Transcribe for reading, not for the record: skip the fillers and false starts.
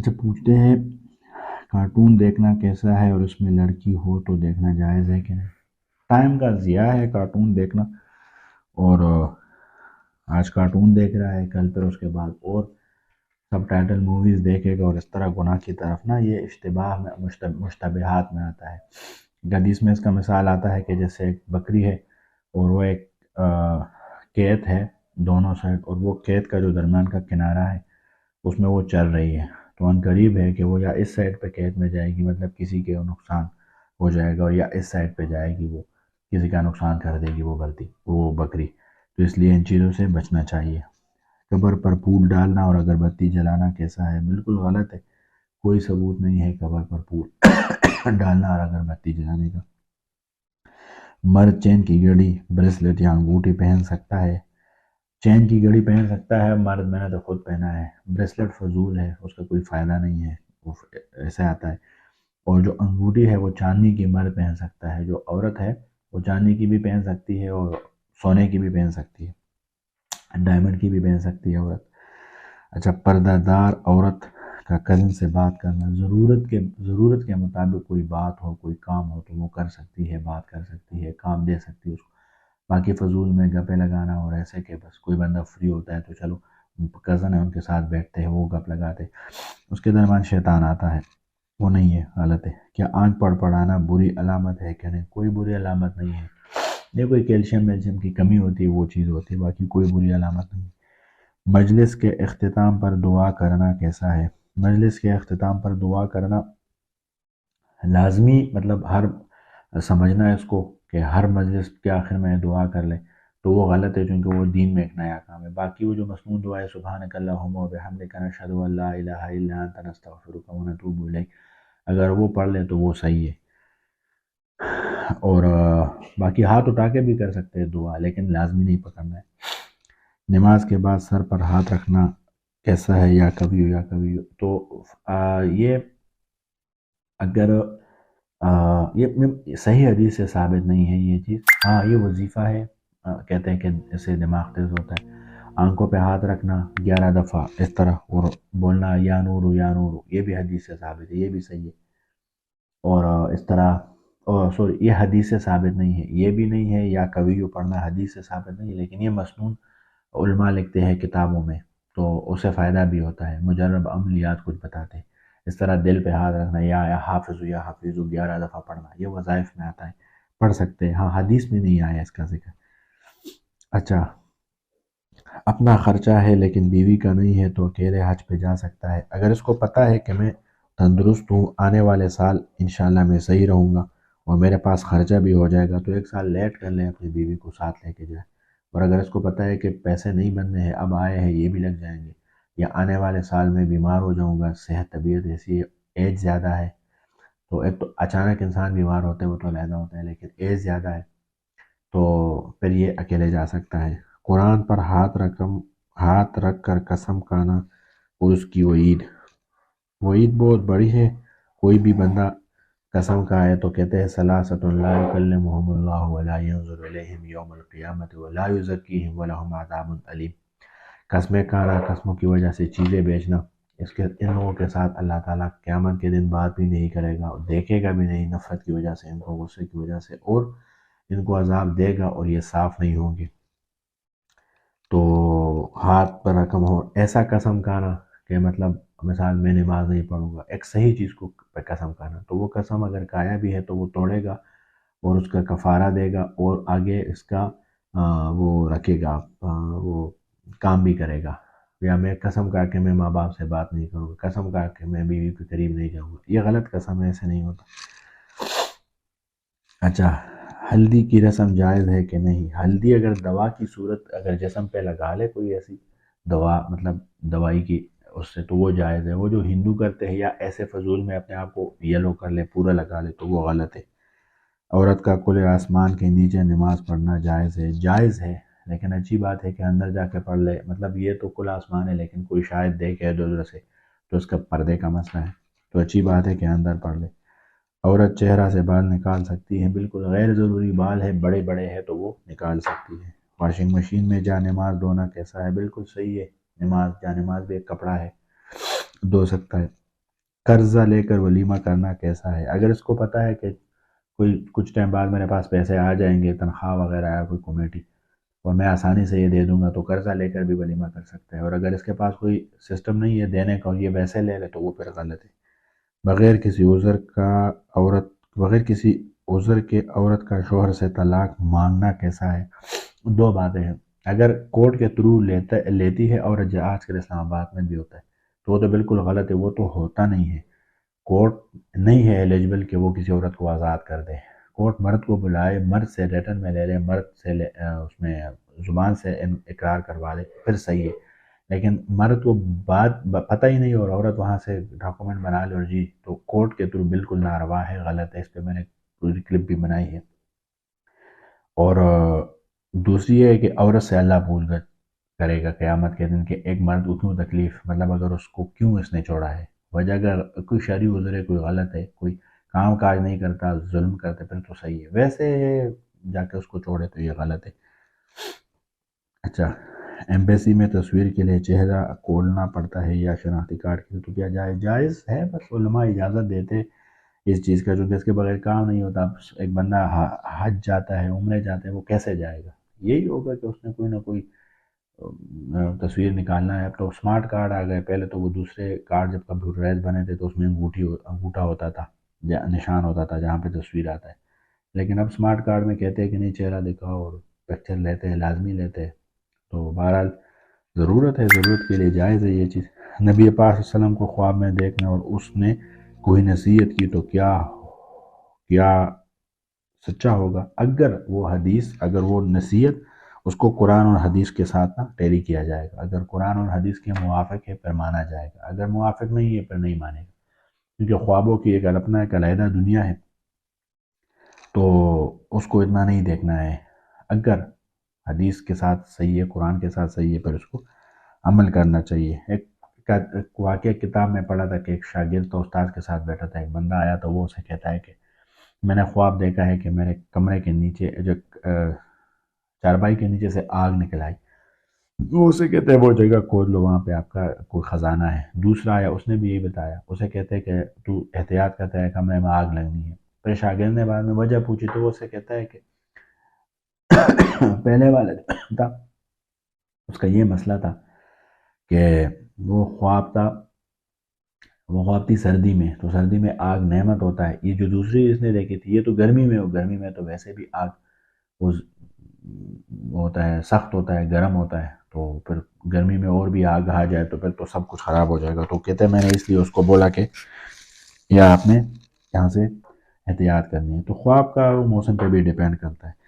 اچھا، پوچھتے ہیں کارٹون دیکھنا کیسا ہے اور اس میں لڑکی ہو تو دیکھنا جائز ہے کہ نہیں؟ ٹائم کا ضیاع ہے کارٹون دیکھنا، اور آج کارٹون دیکھ رہا ہے، کل پھر اس کے بعد اور سب ٹائٹل موویز دیکھے گا، اور اس طرح گناہ کی طرف نا یہ اشتباہ میں مشتبہات میں آتا ہے۔ حدیث میں اس کا مثال آتا ہے کہ جیسے ایک بکری ہے اور وہ ایک کھیت ہے دونوں سائڈ، اور وہ کھیت کا جو درمیان کا کنارہ ہے اس میں وہ چل رہی ہے، تو ان قریب ہے کہ وہ یا اس سائڈ پہ کھیت میں جائے گی، مطلب کسی کے نقصان ہو جائے گا، اور یا اس سائڈ پہ جائے گی، وہ کسی کا نقصان کر دے گی وہ بکری، تو اس لیے ان چیزوں سے بچنا چاہیے۔ قبر پر پھول ڈالنا اور اگربتی جلانا کیسا ہے؟ بالکل غلط ہے، کوئی ثبوت نہیں ہے قبر پر پھول ڈالنا اور اگربتی جلانے کا۔ مرد چین کی گھڑی، بریسلٹ یا انگوٹھی پہن سکتا ہے؟ چین کی گھڑی پہن سکتا ہے مرد، میں نے تو خود پہنا ہے۔ بریسلٹ فضول ہے، اس کا کوئی فائدہ نہیں ہے، وہ ایسے آتا ہے۔ اور جو انگوٹھی ہے وہ چاندی کی مرد پہن سکتا ہے، جو عورت ہے وہ چاندی کی بھی پہن سکتی ہے اور سونے کی بھی پہن سکتی ہے، ڈائمنڈ کی بھی پہن سکتی ہے عورت۔ اچھا، پردہ دار عورت کا کزن سے بات کرنا، ضرورت کے مطابق کوئی بات ہو، کوئی کام ہو تو وہ کر سکتی ہے، بات کر سکتی ہے، کام دے سکتی ہے اس کو۔ باقی فضول میں گپے لگانا اور ایسے کہ بس کوئی بندہ فری ہوتا ہے تو چلو کزن ہے ان کے ساتھ بیٹھتے ہیں، وہ گپ لگاتے، اس کے درمیان شیطان آتا ہے، وہ نہیں ہے، غلط ہے۔ کیا آنکھ پڑانا بری علامت ہے کہ نہیں؟ کوئی بری علامت نہیں ہے، یہ کوئی کیلشیم میلشیم کی کمی ہوتی ہے وہ چیز ہوتی ہے، باقی کوئی بری علامت نہیں۔ مجلس کے اختتام پر دعا کرنا کیسا ہے؟ مجلس کے اختتام پر دعا کرنا لازمی، مطلب سمجھنا ہے اس کو کہ ہر مجلس کے آخر میں دعا کر لے تو وہ غلط ہے، چونکہ وہ دین میں ایک نیا کام ہے۔ باقی وہ جو مسنون دعا ہے، سبحانک اللہم و بحمدک نشہد ان لا الہ الا انت نستغفرک ونتوب الیک، اگر وہ پڑھ لے تو وہ صحیح ہے۔ اور باقی ہاتھ اٹھا کے بھی کر سکتے ہیں دعا، لیکن لازمی نہیں پکڑنا ہے۔ نماز کے بعد سر پر ہاتھ رکھنا کیسا ہے؟ یا کبھی ہو یا کبھی ہو، تو یہ اگر یہ صحیح حدیث سے ثابت نہیں ہے یہ چیز، ہاں یہ وظیفہ ہے، کہتے ہیں کہ اس سے دماغ تیز ہوتا ہے۔ آنکھوں پہ ہاتھ رکھنا 11 دفعہ اس طرح اور بولنا یا نور یا نور، یہ بھی حدیث سے ثابت ہے، یہ بھی صحیح ہے۔ اور اس طرح، سوری، یہ حدیث سے ثابت نہیں ہے، یہ بھی نہیں ہے، یا کبھی یوں پڑھنا حدیث سے ثابت نہیں ہے، لیکن یہ مسنون علماء لکھتے ہیں کتابوں میں، تو اسے فائدہ بھی ہوتا ہے، مجرب عملیات کچھ بتاتے ہیں۔ اس طرح دل پہ ہاتھ رکھنا یا حافظ 11 دفعہ پڑھنا، یہ وظائف میں آتا ہے، پڑھ سکتے ہیں، ہاں حدیث میں نہیں آیا اس کا ذکر۔ اچھا، اپنا خرچہ ہے لیکن بیوی کا نہیں ہے تو اکیلے حج پہ جا سکتا ہے؟ اگر اس کو پتہ ہے کہ میں تندرست ہوں، آنے والے سال انشاءاللہ میں صحیح رہوں گا اور میرے پاس خرچہ بھی ہو جائے گا، تو ایک سال لیٹ کر لیں، اپنی بیوی کو ساتھ لے کے جائے۔ اور اگر اس کو پتہ ہے کہ پیسے نہیں بننے ہیں، اب آئے ہیں یہ بھی لگ جائیں گے، یا آنے والے سال میں بیمار ہو جاؤں گا، صحت طبیعت ایسی ہے، ایج زیادہ ہے، تو ایک تو اچانک انسان بیمار ہوتا ہے وہ تو علیحدہ ہوتا ہے، لیکن ایج زیادہ ہے تو پھر یہ اکیلے جا سکتا ہے۔ قرآن پر ہاتھ رکھ کر قسم کھانا اور اس کی وعید بہت بڑی ہے۔ کوئی بھی بندہ قسم کھائے تو کہتے ہیں ثلاثۃ لا یکلمہم اللہ ولا ینظر الیہم یوم القیامۃ ولا یزکیہم ولہم عذاب علیم۔ قسمیں کھانا، قسموں کی وجہ سے چیزیں بیچنا، ان لوگوں کے ساتھ اللہ تعالیٰ قیامت کے دن بات بھی نہیں کرے گا، دیکھے گا بھی نہیں، نفرت کی وجہ سے، ان کو غصے کی وجہ سے، اور ان کو عذاب دے گا اور یہ صاف نہیں ہوں گے۔ تو ہاتھ پر رقم ہو، ایسا قسم کھانا کہ مطلب مثال میں نماز نہیں پڑھوں گا، ایک صحیح چیز کو پہ قسم کھانا، تو وہ قسم اگر کھایا بھی ہے تو وہ توڑے گا اور اس کا کفارہ دے گا، اور آگے اس کا وہ رکھے گا، وہ کام بھی کرے گا۔ یا میں قسم کھا کے میں ماں باپ سے بات نہیں کروں گا، قسم کھا کے میں بیوی کے قریب نہیں جاؤں گا، یہ غلط قسم ہے، ایسے نہیں ہوتا۔ اچھا، ہلدی کی رسم جائز ہے کہ نہیں؟ ہلدی اگر دوا کی صورت اگر جسم پہ لگا لے کوئی ایسی دوا، مطلب دوائی کی، اس سے تو وہ جائز ہے۔ وہ جو ہندو کرتے ہیں یا ایسے فضول میں اپنے آپ کو یلو کر لے، پورا لگا لے، تو وہ غلط ہے۔ عورت کا کھلے آسمان کے نیچے نماز پڑھنا جائز ہے؟ جائز ہے، لیکن اچھی بات ہے کہ اندر جا کے پڑھ لے، مطلب یہ تو کھلا آسمان ہے لیکن کوئی شاید دیکھے ادھر سے، تو اس کا پردے کا مسئلہ ہے، تو اچھی بات ہے کہ اندر پڑھ لے۔ عورت چہرہ سے بال نکال سکتی ہے؟ بالکل، غیر ضروری بال ہے، بڑے بڑے ہیں تو وہ نکال سکتی ہے۔ واشنگ مشین میں جا نماز دھونا کیسا ہے؟ بالکل صحیح ہے، جا نماز بھی ایک کپڑا ہے، دھو سکتا ہے۔ قرضہ لے کر ولیمہ کرنا کیسا ہے؟ اگر اس کو پتہ ہے کہ کوئی کچھ ٹائم بعد میرے پاس پیسے آ جائیں گے، تنخواہ وغیرہ یا کوئی کمیٹی، اور میں آسانی سے یہ دے دوں گا، تو قرضہ لے کر بھی ولیمہ کر سکتا ہے۔ اور اگر اس کے پاس کوئی سسٹم نہیں ہے دینے کا اور یہ ویسے لے لے تو وہ پھر غلط ہے۔ بغیر کسی عذر کا عورت بغیر کسی عذر کے عورت کا شوہر سے طلاق مانگنا کیسا ہے؟ دو باتیں ہیں۔ اگر کورٹ کے تھرو لیتی ہے اور آج کل اسلام آباد میں بھی ہوتا ہے تو وہ تو بالکل غلط ہے، وہ تو ہوتا نہیں ہے۔ کورٹ نہیں ہے ایلیجبل کہ وہ کسی عورت کو آزاد کر دے۔ کورٹ مرد کو بلائے، مرد سے ریٹن میں لے لے، مرد سے اس میں زبان سے اقرار کروا لے، پھر صحیح ہے۔ لیکن مرد کو بات پتہ ہی نہیں اور عورت وہاں سے ڈاکومنٹ بنا لے اور جی، تو کورٹ کے تھرو بالکل ناروا ہے، غلط ہے۔ اس پہ میں نے پوری کلپ بھی بنائی ہے۔ اور دوسری یہ ہے کہ عورت سے اللہ پوچھ کر کرے گا قیامت کے دن کہ ایک مرد کو کیوں تکلیف، مطلب اگر اس کو کیوں اس نے چھوڑا ہے، وجہ اگر کوئی شرعی عذر ہے، کوئی غلط ہے، کوئی کام کاج نہیں کرتا، ظلم کرتا، پھر تو صحیح ہے۔ ویسے جا کے اس کو چھوڑے تو یہ غلط ہے۔ اچھا، ایمبیسی میں تصویر کے لیے چہرہ کھولنا پڑتا ہے یا شناختی کارڈ کے لیے تو کیا جائز ہے؟ بس علماء اجازت دیتے اس چیز کا، چونکہ اس کے بغیر کام نہیں ہوتا۔ ایک بندہ حج جاتا ہے، عمرے جاتا ہے، وہ کیسے جائے گا؟ یہی ہوگا کہ اس نے کوئی نہ کوئی تصویر نکالنا ہے۔ اب تو اسمارٹ کارڈ آ گئے، پہلے تو وہ دوسرے کارڈ جب کمپیوٹرائز بنے تھے تو اس میں انگوٹھا ہوتا تھا، نشان ہوتا تھا جہاں پہ تصویر آتا ہے۔ لیکن اب اسمارٹ کارڈ میں کہتے ہیں کہ نہیں، چہرہ دکھاؤ اور پکچر لیتے ہیں، لازمی لیتے ہیں۔ تو بہرحال ضرورت ہے، ضرورت کے لیے جائز ہے یہ چیز۔ نبی پاک صلی اللہ علیہ وسلم کو خواب میں دیکھنا اور اس نے کوئی نصیحت کی تو کیا سچا ہوگا؟ اگر وہ نصیحت اس کو قرآن اور حدیث کے ساتھ نہ ٹیلی کیا جائے گا۔ اگر قرآن اور حدیث کے موافق ہے پھر مانا جائے گا، اگر موافق نہیں ہے پھر نہیں مانے گا، کیونکہ خوابوں کی ایک اپنا ایک علیحدہ دنیا ہے، تو اس کو اتنا نہیں دیکھنا ہے۔ اگر حدیث کے ساتھ صحیح ہے، قرآن کے ساتھ صحیح ہے، پھر اس کو عمل کرنا چاہیے۔ ایک واقعہ کتاب میں پڑھا تھا کہ ایک شاگرد تو استاد کے ساتھ بیٹھا تھا، ایک بندہ آیا تو وہ اسے کہتا ہے کہ میں نے خواب دیکھا ہے کہ میرے کمرے کے نیچے جو چارپائی کے نیچے سے آگ نکل آئی۔ وہ اسے کہتے ہیں وہ جگہ کھود لو، وہاں پہ آپ کا کوئی خزانہ ہے۔ دوسرا آیا، اس نے بھی یہی بتایا، اسے کہتے ہیں کہ تو احتیاط کرتا ہے، کمرے میں آگ لگنی ہے۔ پھر شاگرد نے بعد میں وجہ پوچھی تو وہ اسے کہتا ہے کہ پہلے والا تھا، اس کا یہ مسئلہ تھا کہ وہ خواب تھی سردی میں، تو سردی میں آگ نعمت ہوتا ہے۔ یہ جو دوسری اس نے دیکھی تھی یہ تو گرمی میں تو ویسے بھی آگ وہ ہوتا ہے، سخت ہوتا ہے، گرم ہوتا ہے، تو پھر گرمی میں اور بھی آگ آ جائے تو پھر تو سب کچھ خراب ہو جائے گا۔ تو کہتے ہیں میں نے اس لیے اس کو بولا کہ یا آپ نے یہاں سے احتیاط کرنی ہے۔ تو خواب کا موسم پہ بھی ڈیپینڈ کرتا ہے۔